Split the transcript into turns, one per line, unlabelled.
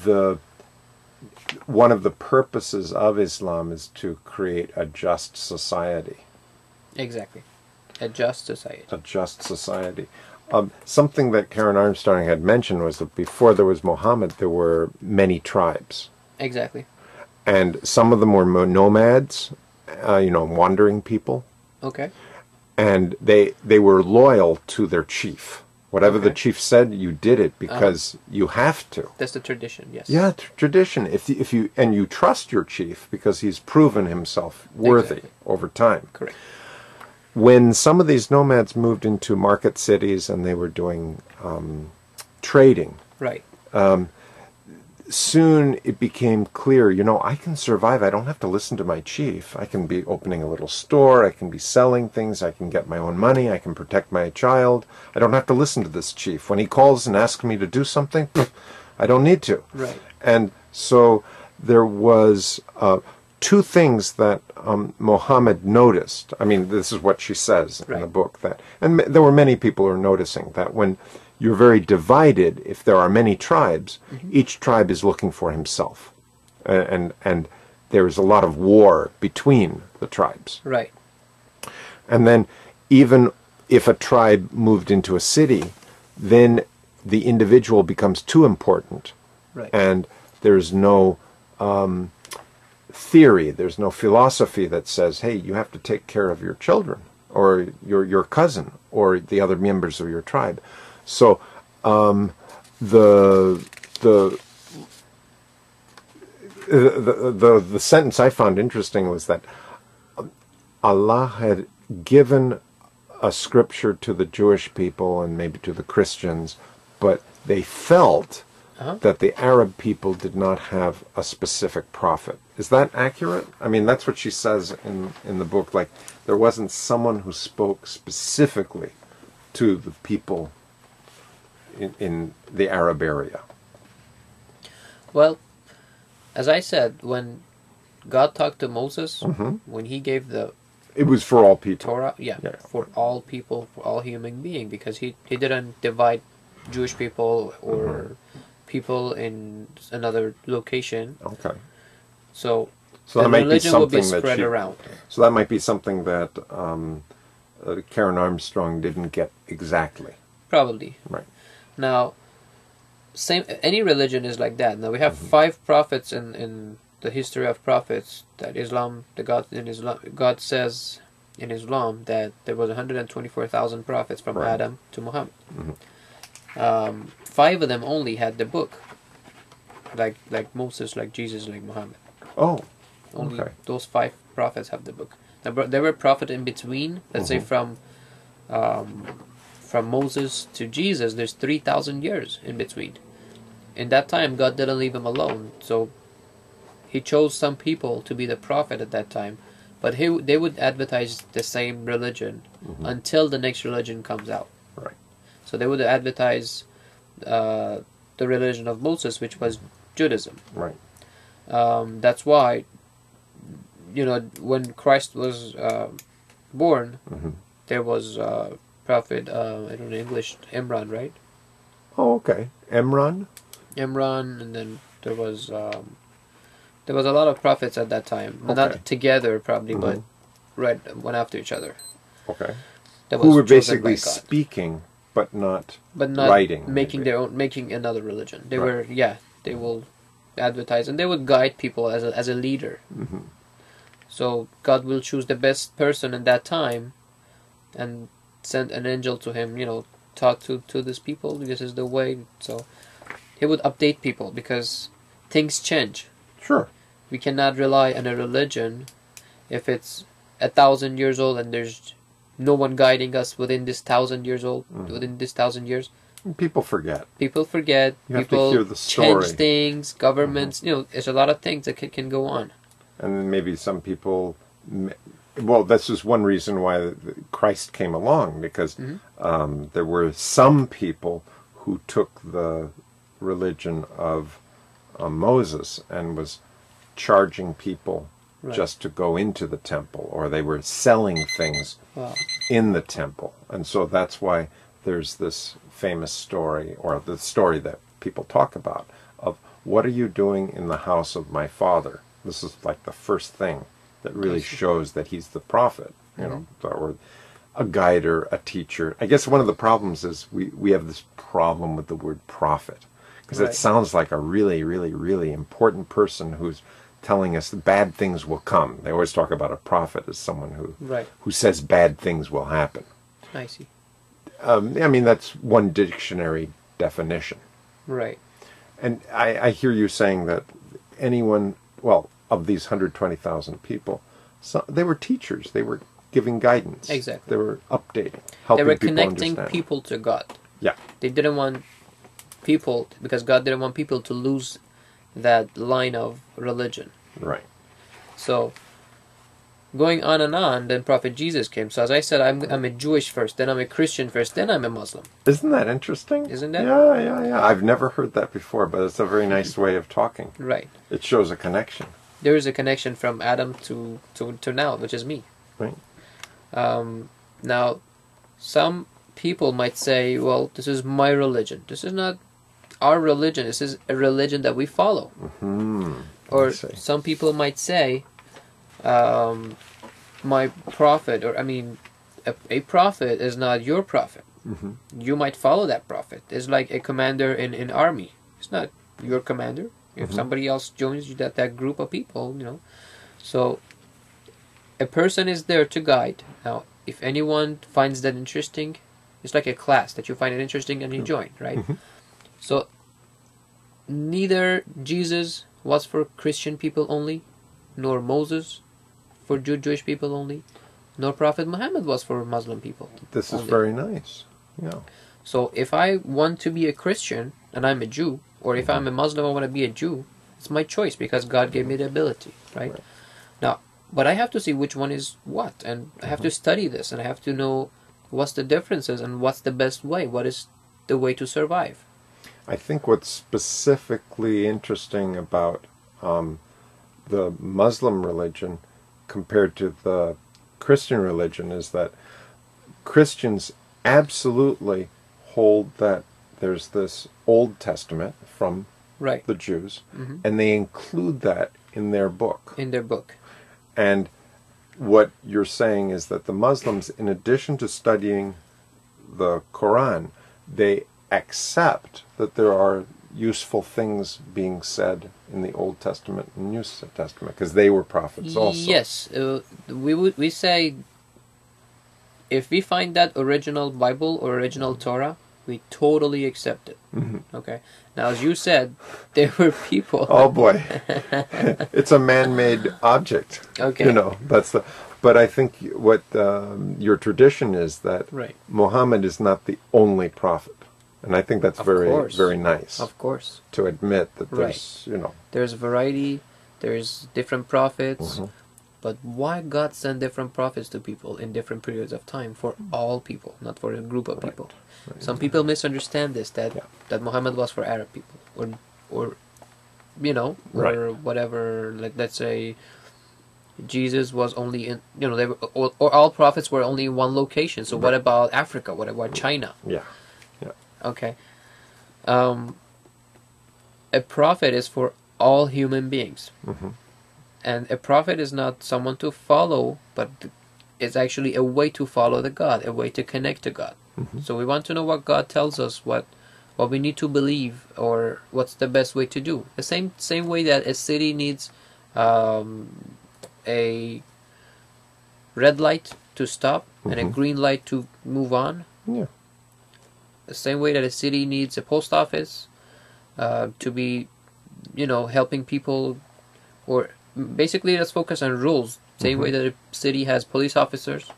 the one of the purposes of Islam is to create a just society.
Exactly. A just society.
A just society. Something that Karen Armstrong had mentioned was that before there was Muhammad, there were many tribes.
Exactly.
And some of them were nomads, wandering people.
Okay.
And they were loyal to their chief. Whatever the chief said, you did it because you have to.
That's the tradition, yes.
Yeah, tradition. If you trust your chief because he's proven himself worthy over time.
Correct.
When some of these nomads moved into market cities and they were doing trading,
right.
Soon it became clear, I can survive. I don't have to listen to my chief. I can be opening a little store. I can be selling things. I can get my own money. I can protect my child. I don't have to listen to this chief. When he calls and asks me to do something, I don't need to.
Right.
And so there was two things that Muhammad noticed. I mean, this is what she says in the book. And there were many people who are noticing that when you're very divided, if there are many tribes, each tribe is looking for himself. And there's a lot of war between the tribes.
Right.
And then even if a tribe moved into a city, then the individual becomes too important.
Right.
And there's no theory, there's no philosophy that says, hey, you have to take care of your children or your cousin or the other members of your tribe. So the sentence I found interesting was that Allah had given a scripture to the Jewish people and maybe to the Christians, but they felt that the Arab people did not have a specific prophet. Is that accurate? I mean, that's what she says in the book. Like, there wasn't someone who spoke specifically to the people in the Arab area.
Well, as I said, when God talked to Moses, when he gave
it was for all people.
Torah, for all people, for all human beings, because he didn't divide Jewish people or people in another location.
Okay.
So
that
the
might
religion
be
will be
something
spread around.
So that might be something that Karen Armstrong didn't get exactly.
Probably.
Right.
Now, any religion is like that. Now we have 5 prophets in the history of prophets that God says in Islam that there was 124,000 prophets from Adam to Muhammad. 5 of them only had the book, like Moses, like Jesus, like Muhammad.
Oh,
only those 5 prophets have the book. Now, there were prophets in between. Let's say from Moses to Jesus, there's 3,000 years in between. In that time, God didn't leave him alone. So he chose some people to be the prophet at that time. But they would advertise the same religion until the next religion comes out.
Right.
So they would advertise the religion of Moses, which was Judaism.
Right.
That's why, when Christ was born, there was prophet, I don't know English, Imran, right?
Oh, okay. Imran,
and then there was a lot of prophets at that time.
Okay.
Not together, probably, but one after each other.
Okay.
That
Who
was
were
chosen
basically
by God.
speaking, but not
writing,
maybe.
making another religion. They were, they will advertise and they would guide people as a leader. So God will choose the best person in that time and send an angel to him, talk to these people, this is the way. So he would update people because things change.
Sure.
We cannot rely on a religion if it's 1,000 years old and there's no one guiding us within this 1,000 years old, within this 1,000 years.
People forget.
People forget.
You have
people
to hear the story.
change things. Governments, there's a lot of things that can go on.
And then maybe some people. Well, this is one reason why Christ came along, because there were some people who took the religion of Moses and was charging people just to go into the temple, or they were selling things in the temple. And so that's why there's this famous story, or the story that people talk about, of what are you doing in the house of my father? This is like the first thing that really shows that he's the prophet, you know, or a guide or a teacher. I guess one of the problems is we have this problem with the word prophet, because it sounds like a really, really, really important person who's telling us that bad things will come. They always talk about a prophet as someone who says bad things will happen.
I see.
I mean, that's one dictionary definition.
Right.
And I hear you saying that anyone, well, of these 120,000 people, they were teachers. They were giving guidance.
Exactly.
They were updating, helping
they were
people
connecting
understand.
people to God.
Yeah.
They didn't want people, because God didn't want people to lose that line of religion.
Right.
So, going on and on, then Prophet Jesus came. So as I said, I'm a Jewish first, then I'm a Christian first, then I'm a Muslim.
Isn't that interesting?
Isn't that?
Yeah. I've never heard that before, but it's a very nice way of talking.
Right.
It shows a connection.
There is a connection from Adam to now, which is me.
Right.
Now, some people might say, well, this is my religion. This is not our religion. This is a religion that we follow. Or some people might say, my prophet, or I mean, a prophet is not your prophet. You might follow that prophet. It's like a commander in army. It's not your commander. If somebody else joins you, that group of people, you know. So, a person is there to guide. Now, if anyone finds that interesting, it's like a class that you find it interesting and you join, right? So, neither Jesus was for Christian people only, nor Moses for Jewish people only, nor Prophet Muhammad was for Muslim people.
This is
only.
very nice. Yeah.
So if I want to be a Christian and I'm a Jew, or if I'm a Muslim I want to be a Jew, it's my choice because God gave me the ability, right? Now, but I have to see which one is what, and I have to study this, and I have to know what's the differences and what's the best way, what is the way to survive.
I think what's specifically interesting about the Muslim religion compared to the Christian religion is that Christians absolutely hold that there's this Old Testament from the Jews, and they include that in their book.
In their book.
And what you're saying is that the Muslims, in addition to studying the Koran, they accept that there are useful things being said in the Old Testament and New Testament, because they were prophets also.
Yes, we say if we find that original Bible or original Torah, we totally accept it. Okay. Now, as you said, there were people.
Oh boy, it's a man-made object.
Okay.
You know, that's the. But I think what your tradition is that Muhammad is not the only prophet. And I think that's very nice.
Of course.
To admit that there's, you know.
There's variety, there's different prophets, but why God send different prophets to people in different periods of time for all people, not for a group of people? Some people misunderstand this, that Muhammad was for Arab people, or you know, or whatever, like let's say Jesus was only in, you know, they were, or all prophets were only in one location. So what about Africa? What about China? Okay. A prophet is for all human beings. And a prophet is not someone to follow, but it's actually a way to follow the God, a way to connect to God. So we want to know what God tells us, what we need to believe, or what's the best way to do. The same way that a city needs a red light to stop and a green light to move on. The same way that a city needs a post office to be, you know, helping people, or basically let's focus on rules. Same way that a city has police officers